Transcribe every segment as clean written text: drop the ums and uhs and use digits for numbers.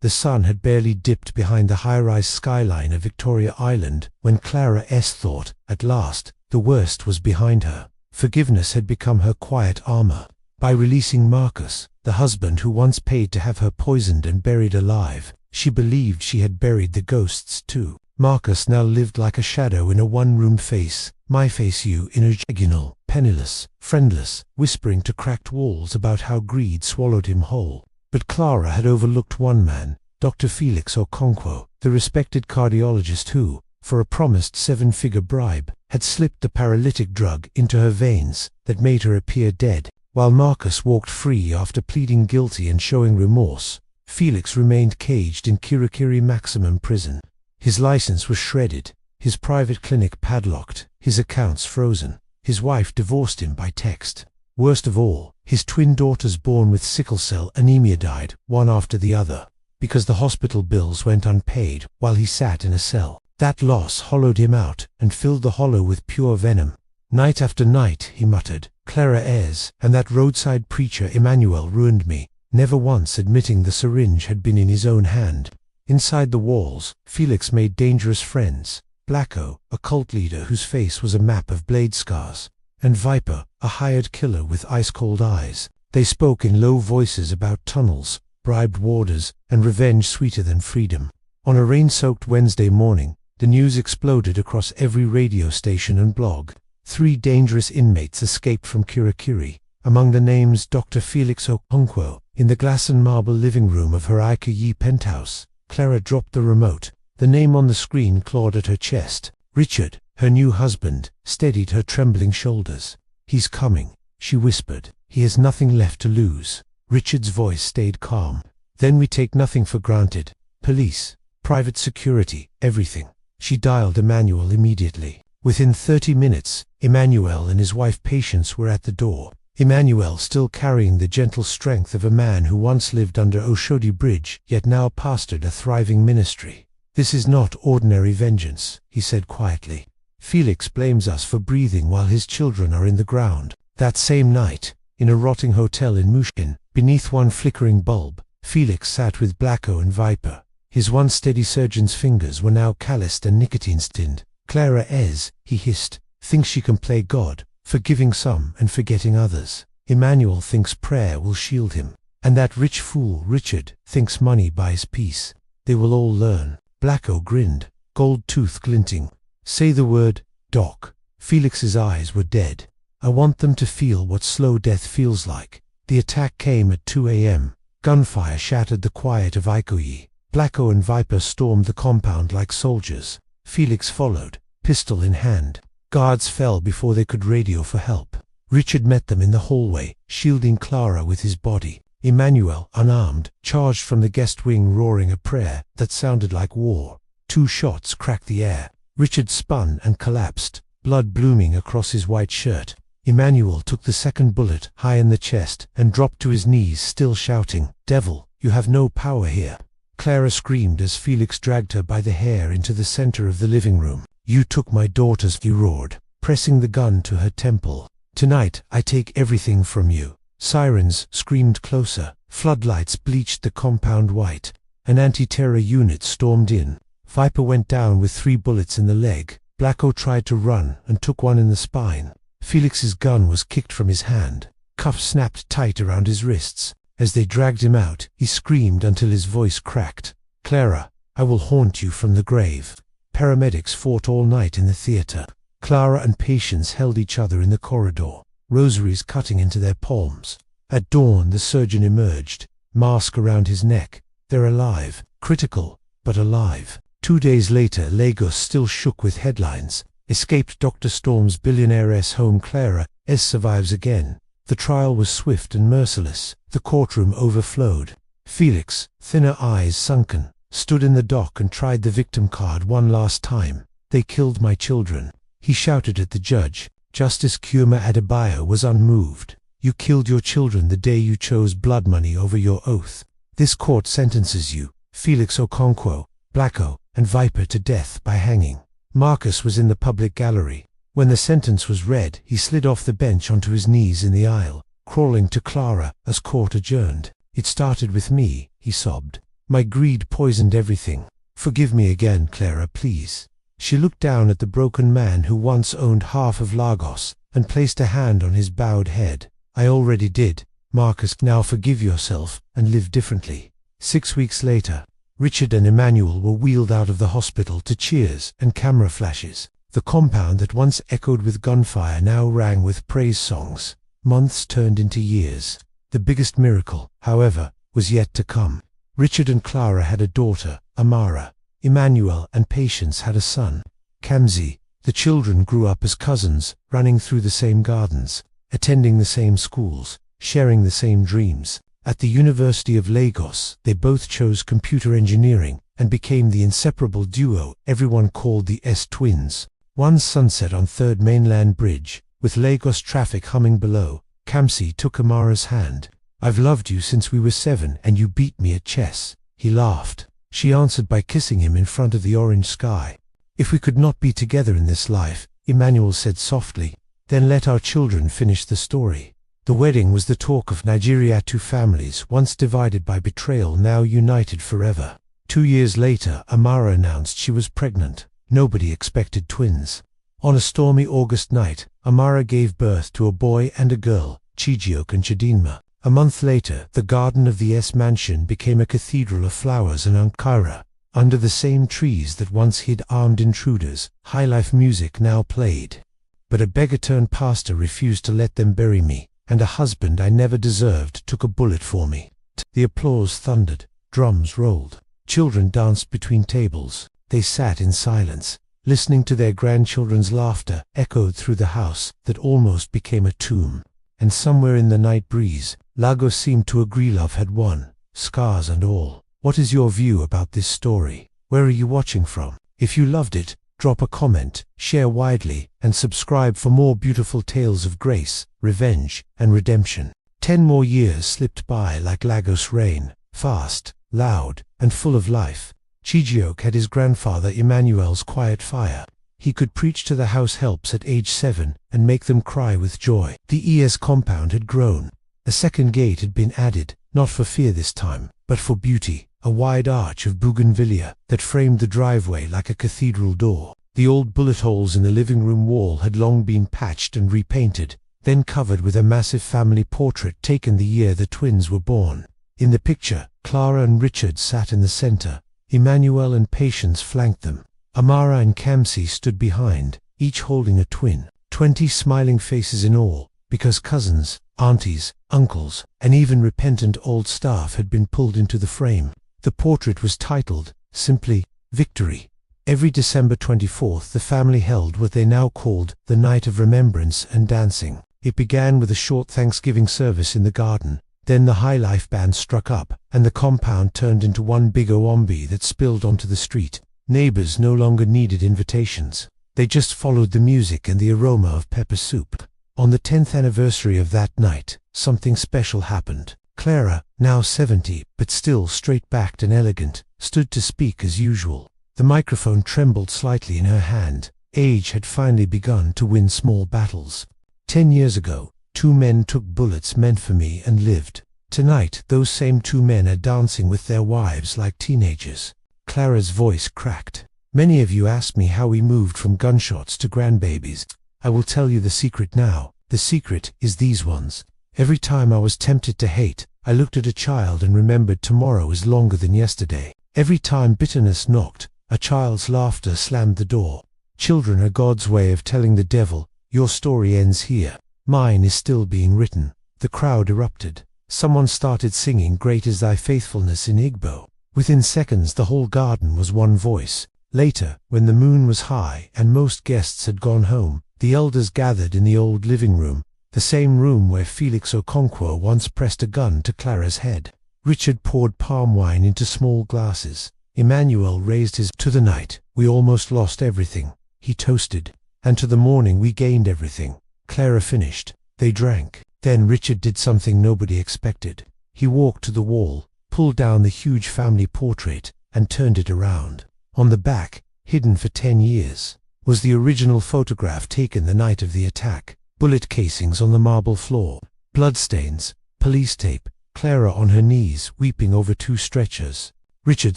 The sun had barely dipped behind the high-rise skyline of Victoria Island when Clara S. thought, at last, the worst was behind her. Forgiveness had become her quiet armor. By releasing Marcus, the husband who once paid to have her poisoned and buried alive, she believed she had buried the ghosts too. Marcus now lived like a shadow in a one-room face, my face you in a diagonal, penniless, friendless, whispering to cracked walls about how greed swallowed him whole. But Clara had overlooked one man, Dr. Felix Okonkwo, the respected cardiologist who, for a promised 7-figure bribe, had slipped the paralytic drug into her veins that made her appear dead. While Marcus walked free after pleading guilty and showing remorse, Felix remained caged in Kirikiri Maximum Prison. His license was shredded, his private clinic padlocked, his accounts frozen. His wife divorced him by text. Worst of all, his twin daughters born with sickle cell anemia died, one after the other, because the hospital bills went unpaid while he sat in a cell. That loss hollowed him out and filled the hollow with pure venom. Night after night, he muttered, Clara S. and that roadside preacher Emmanuel ruined me, never once admitting the syringe had been in his own hand. Inside the walls, Felix made dangerous friends. Blacko, a cult leader whose face was a map of blade scars, and Viper, a hired killer with ice-cold eyes. They spoke in low voices about tunnels, bribed warders, and revenge sweeter than freedom. On a rain-soaked Wednesday morning, the news exploded across every radio station and blog. 3 dangerous inmates escaped from Kirikiri. Among the names Dr. Felix Okonkwo. In the glass and marble living room of her Ikoyi penthouse, Clara dropped the remote. The name on the screen clawed at her chest. Richard, her new husband, steadied her trembling shoulders. He's coming, she whispered. He has nothing left to lose. Richard's voice stayed calm. Then we take nothing for granted. Police, private security, everything. She dialed Emmanuel immediately. Within 30 minutes, Emmanuel and his wife Patience were at the door. Emmanuel still carrying the gentle strength of a man who once lived under Oshodi Bridge, yet now pastored a thriving ministry. This is not ordinary vengeance, he said quietly. Felix blames us for breathing while his children are in the ground. That same night, in a rotting hotel in Mushkin, beneath one flickering bulb, Felix sat with Blacko and Viper. His once steady surgeon's fingers were now calloused and nicotine-stained. Clara S., he hissed, thinks she can play God, forgiving some and forgetting others. Emmanuel thinks prayer will shield him. And that rich fool, Richard, thinks money buys peace. They will all learn. Blacko grinned, gold tooth glinting. Say the word, Doc. Felix's eyes were dead. I want them to feel what slow death feels like. The attack came at 2 a.m. Gunfire shattered the quiet of Ikoyi. Blacko and Viper stormed the compound like soldiers. Felix followed, pistol in hand. Guards fell before they could radio for help. Richard met them in the hallway, shielding Clara with his body. Emmanuel, unarmed, charged from the guest wing roaring a prayer that sounded like war. 2 shots cracked the air. Richard spun and collapsed, blood blooming across his white shirt. Emmanuel took the second bullet high in the chest and dropped to his knees, still shouting, Devil, you have no power here. Clara screamed as Felix dragged her by the hair into the center of the living room. You took my daughters, he roared, pressing the gun to her temple. Tonight I take everything from you. Sirens screamed closer. Floodlights bleached the compound white. An anti-terror unit stormed in. Viper went down with 3 bullets in the leg. Blacko tried to run and took one in the spine. Felix's gun was kicked from his hand. Cuffs snapped tight around his wrists. As they dragged him out, he screamed until his voice cracked. Clara, I will haunt you from the grave. Paramedics fought all night in the theater. Clara and Patience held each other in the corridor, rosaries cutting into their palms. At dawn the surgeon emerged, mask around his neck. They're alive, critical, but alive. 2 days later Lagos still shook with headlines. Escaped Dr. Storm's Billionaire's home. Clara S. survives again. The trial was swift and merciless. The courtroom overflowed. Felix, thinner eyes sunken, stood in the dock and tried the victim card one last time. They killed my children. He shouted at the judge. Justice Kiuma Adebayo was unmoved. You killed your children the day you chose blood money over your oath. This court sentences you, Felix Okonkwo, Blacko, and Viper to death by hanging. Marcus was in the public gallery. When the sentence was read, he slid off the bench onto his knees in the aisle, crawling to Clara as court adjourned. It started with me, he sobbed. My greed poisoned everything. Forgive me again, Clara, please." She looked down at the broken man who once owned half of Lagos and placed a hand on his bowed head. "I already did, Marcus. Now forgive yourself and live differently." 6 weeks later, Richard and Emmanuel were wheeled out of the hospital to cheers and camera flashes. The compound that once echoed with gunfire now rang with praise songs. Months turned into years. The biggest miracle, however, was yet to come. Richard and Clara had a daughter, Amara. Emmanuel and Patience had a son, Kamsi. The children grew up as cousins, running through the same gardens, attending the same schools, sharing the same dreams. At the University of Lagos, they both chose computer engineering and became the inseparable duo everyone called the S-twins. One sunset on 3rd Mainland Bridge, with Lagos traffic humming below, Kamsi took Amara's hand. "I've loved you since we were 7 and you beat me at chess." He laughed. She answered by kissing him in front of the orange sky. "If we could not be together in this life," Emmanuel said softly, "then let our children finish the story." The wedding was the talk of Nigeria. Two families, once divided by betrayal, now united forever. 2 years later, Amara announced she was pregnant. Nobody expected twins. On a stormy August night, Amara gave birth to a boy and a girl, Chijioke and Chidinma. A month later, the garden of the S mansion became a cathedral of flowers and Ankara. Under the same trees that once hid armed intruders, high-life music now played. But a beggar-turned-pastor refused to let them bury me, and a husband I never deserved took a bullet for me. The applause thundered, drums rolled, children danced between tables. They sat in silence, listening to their grandchildren's laughter echoed through the house that almost became a tomb. And somewhere in the night breeze, Lagos seemed to agree love had won, scars and all. What is your view about this story? Where are you watching from? If you loved it, drop a comment, share widely, and subscribe for more beautiful tales of grace, revenge, and redemption. 10 more years slipped by like Lagos rain, fast, loud, and full of life. Chijioke had his grandfather Emmanuel's quiet fire. He could preach to the house helps at age 7 and make them cry with joy. The ES compound had grown. A second gate had been added, not for fear this time, but for beauty, a wide arch of bougainvillea that framed the driveway like a cathedral door. The old bullet holes in the living room wall had long been patched and repainted, then covered with a massive family portrait taken the year the twins were born. In the picture, Clara and Richard sat in the center. Emmanuel and Patience flanked them. Amara and Kamsi stood behind, each holding a twin. 20 smiling faces in all, because cousins, aunties, uncles, and even repentant old staff had been pulled into the frame. The portrait was titled, simply, Victory. Every December 24th the family held what they now called the Night of Remembrance and Dancing. It began with a short Thanksgiving service in the garden. Then the High Life band struck up, and the compound turned into one big Owambi that spilled onto the street. Neighbors no longer needed invitations. They just followed the music and the aroma of pepper soup. On the 10th anniversary of that night, something special happened. Clara, now 70, but still straight-backed and elegant, stood to speak as usual. The microphone trembled slightly in her hand. Age had finally begun to win small battles. 10 years ago, 2 men took bullets meant for me and lived. Tonight, those same 2 men are dancing with their wives like teenagers. Clara's voice cracked. Many of you asked me how we moved from gunshots to grandbabies. I will tell you the secret now. The secret is these ones. Every time I was tempted to hate, I looked at a child and remembered tomorrow is longer than yesterday. Every time bitterness knocked, a child's laughter slammed the door. Children are God's way of telling the devil, your story ends here. Mine is still being written. The crowd erupted. Someone started singing Great is Thy Faithfulness in Igbo. Within seconds the whole garden was one voice. Later, when the moon was high and most guests had gone home, the elders gathered in the old living room, the same room where Felix Okonkwo once pressed a gun to Clara's head. Richard poured palm wine into small glasses. Emmanuel raised his to the night. We almost lost everything, he toasted. And to the morning we gained everything. Clara finished. They drank. Then Richard did something nobody expected. He walked to the wall, pulled down the huge family portrait, and turned it around. On the back, hidden for 10 years, was the original photograph taken the night of the attack. Bullet casings on the marble floor, bloodstains, police tape, Clara on her knees weeping over 2 stretchers. Richard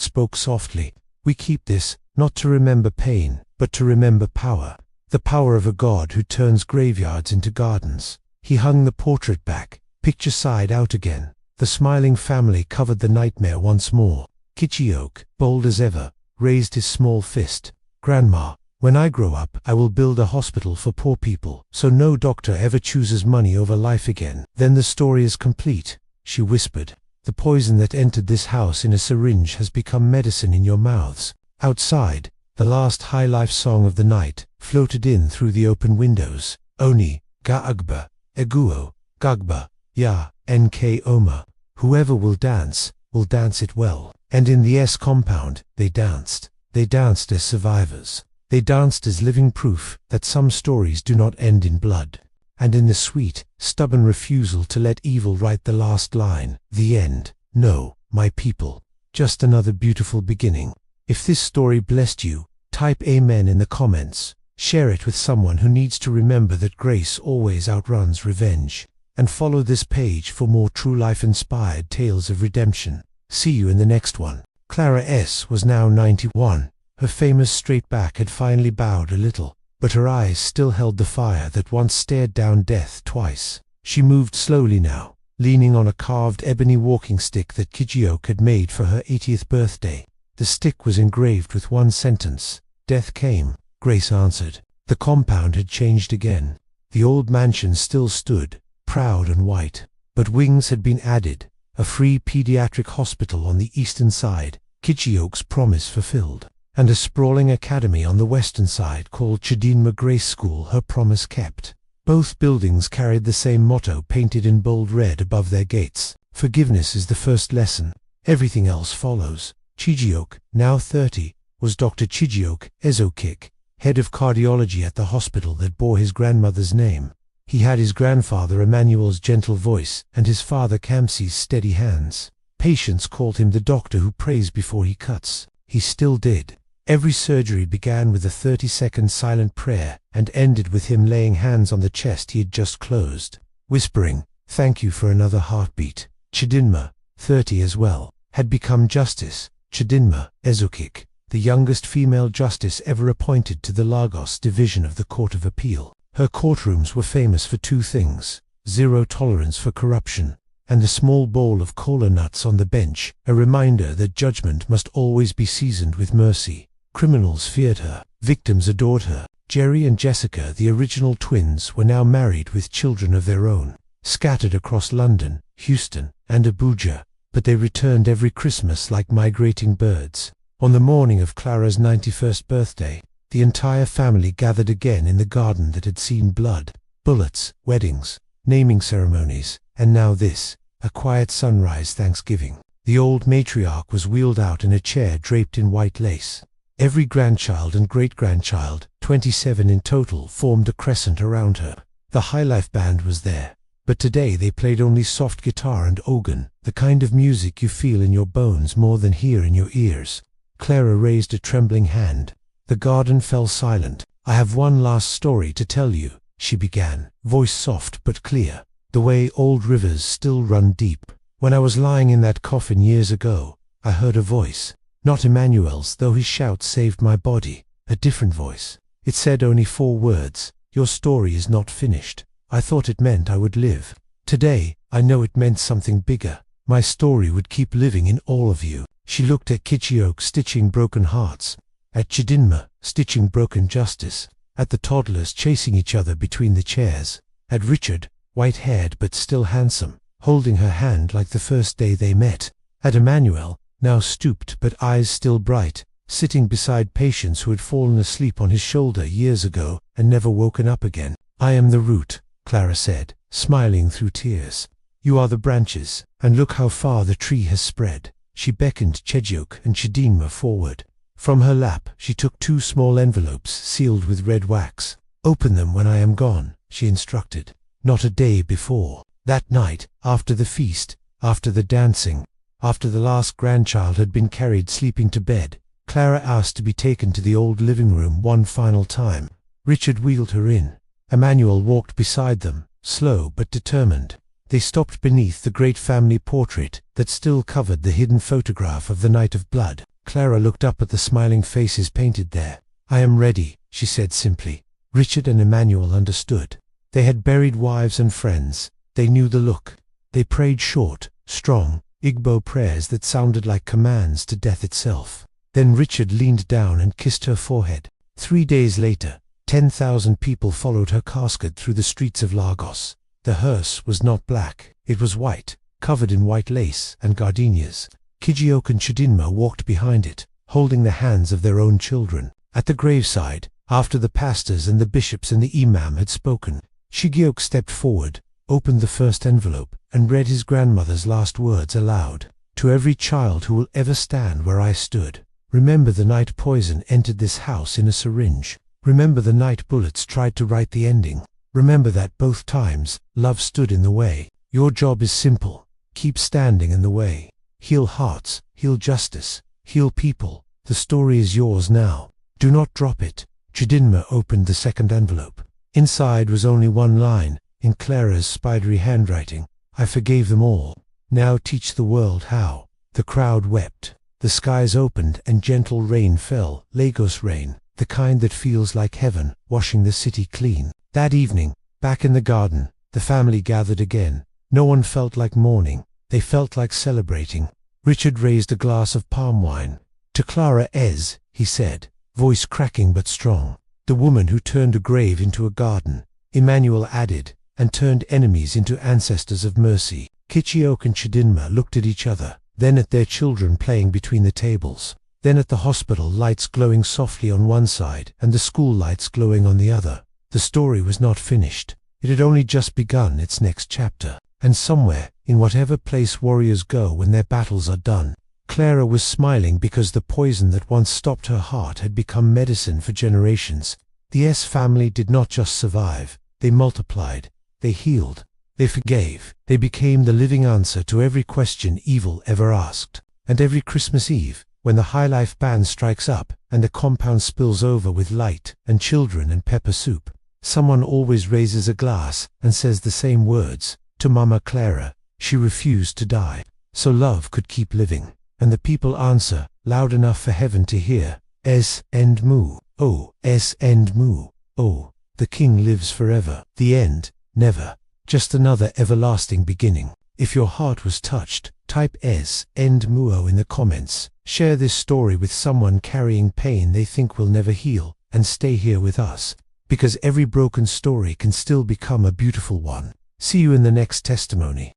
spoke softly. We keep this, not to remember pain, but to remember power. The power of a god who turns graveyards into gardens. He hung the portrait back, picture side out again. The smiling family covered the nightmare once more. Kichioke, bold as ever, raised his small fist. Grandma, when I grow up, I will build a hospital for poor people, so no doctor ever chooses money over life again. Then the story is complete, she whispered. The poison that entered this house in a syringe has become medicine in your mouths. Outside, the last high life song of the night floated in through the open windows. Oni, Ga-Agba, Eguo, Gagba, Ya, Nk Oma. Whoever will dance it well. And in the S compound, they danced. They danced as survivors. They danced as living proof that some stories do not end in blood. And in the sweet, stubborn refusal to let evil write the last line, the end. No, my people. Just another beautiful beginning. If this story blessed you, type Amen in the comments. Share it with someone who needs to remember that grace always outruns revenge. And follow this page for more true life-inspired tales of redemption. See you in the next one. Clara S. was now 91. Her famous straight back had finally bowed a little, but her eyes still held the fire that once stared down death twice. She moved slowly now, leaning on a carved ebony walking stick that Kichioke had made for her 80th birthday. The stick was engraved with one sentence. Death came, Grace answered. The compound had changed again. The old mansion still stood, proud and white, but wings had been added. A free pediatric hospital on the eastern side, Kichioke's promise fulfilled, and a sprawling academy on the western side called Chidinma Grace School, her promise kept. Both buildings carried the same motto painted in bold red above their gates. Forgiveness is the first lesson. Everything else follows. Chijioke, now 30, was Dr. Chijioke Ezokik, head of cardiology at the hospital that bore his grandmother's name. He had his grandfather Emmanuel's gentle voice and his father Kamsi's steady hands. Patients called him the doctor who prays before he cuts. He still did. Every surgery began with a 30-second silent prayer and ended with him laying hands on the chest he had just closed, whispering, "Thank you for another heartbeat." Chidinma, 30 as well, had become Justice Chidinma Ezokik, the youngest female justice ever appointed to the Lagos division of the Court of Appeal. Her courtrooms were famous for two things: zero tolerance for corruption, and a small bowl of cola nuts on the bench, a reminder that judgment must always be seasoned with mercy. Criminals feared her, victims adored her. Jerry and Jessica, the original twins, were now married with children of their own, scattered across London, Houston, and Abuja, but they returned every Christmas like migrating birds. On the morning of Clara's 91st birthday, the entire family gathered again in the garden that had seen blood, bullets, weddings, naming ceremonies, and now this, a quiet sunrise Thanksgiving. The old matriarch was wheeled out in a chair draped in white lace. Every grandchild and great-grandchild, 27 in total, formed a crescent around her. The High Life Band was there, but today they played only soft guitar and organ, the kind of music you feel in your bones more than hear in your ears. Clara raised a trembling hand. The garden fell silent. "I have one last story to tell you," she began, voice soft but clear, the way old rivers still run deep. "When I was lying in that coffin years ago, I heard a voice. Not Emmanuel's, though his shout saved my body. A different voice. It said only 4 words. Your story is not finished. I thought it meant I would live. Today, I know it meant something bigger. My story would keep living in all of you." She looked at Kichioke stitching broken hearts, at Chidinma stitching broken justice, at the toddlers chasing each other between the chairs, at Richard, white-haired but still handsome, holding her hand like the first day they met, at Emmanuel, now stooped but eyes still bright, sitting beside patients who had fallen asleep on his shoulder years ago and never woken up again. "I am the root," Clara said, smiling through tears. "You are the branches, and look how far the tree has spread." She beckoned Chijioke and Chidinma forward. From her lap, she took 2 small envelopes sealed with red wax. "Open them when I am gone," she instructed. Not a day before. That night, after the feast, after the dancing, after the last grandchild had been carried sleeping to bed, Clara asked to be taken to the old living room one final time. Richard wheeled her in. Emmanuel walked beside them, slow but determined. They stopped beneath the great family portrait that still covered the hidden photograph of the night of blood. Clara looked up at the smiling faces painted there. "I am ready," she said simply. Richard and Emmanuel understood. They had buried wives and friends. They knew the look. They prayed short, strong, Igbo prayers that sounded like commands to death itself. Then Richard leaned down and kissed her forehead. 3 days later, 10,000 people followed her casket through the streets of Lagos. The hearse was not black, it was white, covered in white lace and gardenias. Kijioke and Chidinma walked behind it, holding the hands of their own children. At the graveside, after the pastors and the bishops and the imam had spoken, Chidioke stepped forward, opened the first envelope, and read his grandmother's last words aloud. "To every child who will ever stand where I stood, remember the night poison entered this house in a syringe. Remember the night bullets tried to write the ending. Remember that both times, love stood in the way. Your job is simple. Keep standing in the way. Heal hearts, heal justice, heal people. The story is yours now. Do not drop it." Chidinma opened the second envelope. Inside was only one line, in Clara's spidery handwriting. "I forgave them all. Now teach the world how." The crowd wept. The skies opened and gentle rain fell, Lagos rain, the kind that feels like heaven, washing the city clean. That evening, back in the garden, the family gathered again. No one felt like mourning. They felt like celebrating. Richard raised a glass of palm wine. "To Clara Ez," he said, voice cracking but strong, "the woman who turned a grave into a garden." Emmanuel added, "and turned enemies into ancestors of mercy." Kijioke and Chidinma looked at each other, then at their children playing between the tables, then at the hospital lights glowing softly on one side and the school lights glowing on the other. The story was not finished. It had only just begun its next chapter. And somewhere, in whatever place warriors go when their battles are done, Clara was smiling because the poison that once stopped her heart had become medicine for generations. The S family did not just survive, they multiplied, they healed, they forgave, they became the living answer to every question evil ever asked. And every Christmas Eve, when the High Life band strikes up and the compound spills over with light and children and pepper soup, someone always raises a glass and says the same words, "To Mama Clara, she refused to die, so love could keep living." And the people answer, loud enough for heaven to hear, "Es and Mu, oh, Es and Mu, oh, the king lives forever." The end, never, just another everlasting beginning. If your heart was touched, type Es and Muo in the comments. Share this story with someone carrying pain they think will never heal, and stay here with us, because every broken story can still become a beautiful one. See you in the next testimony.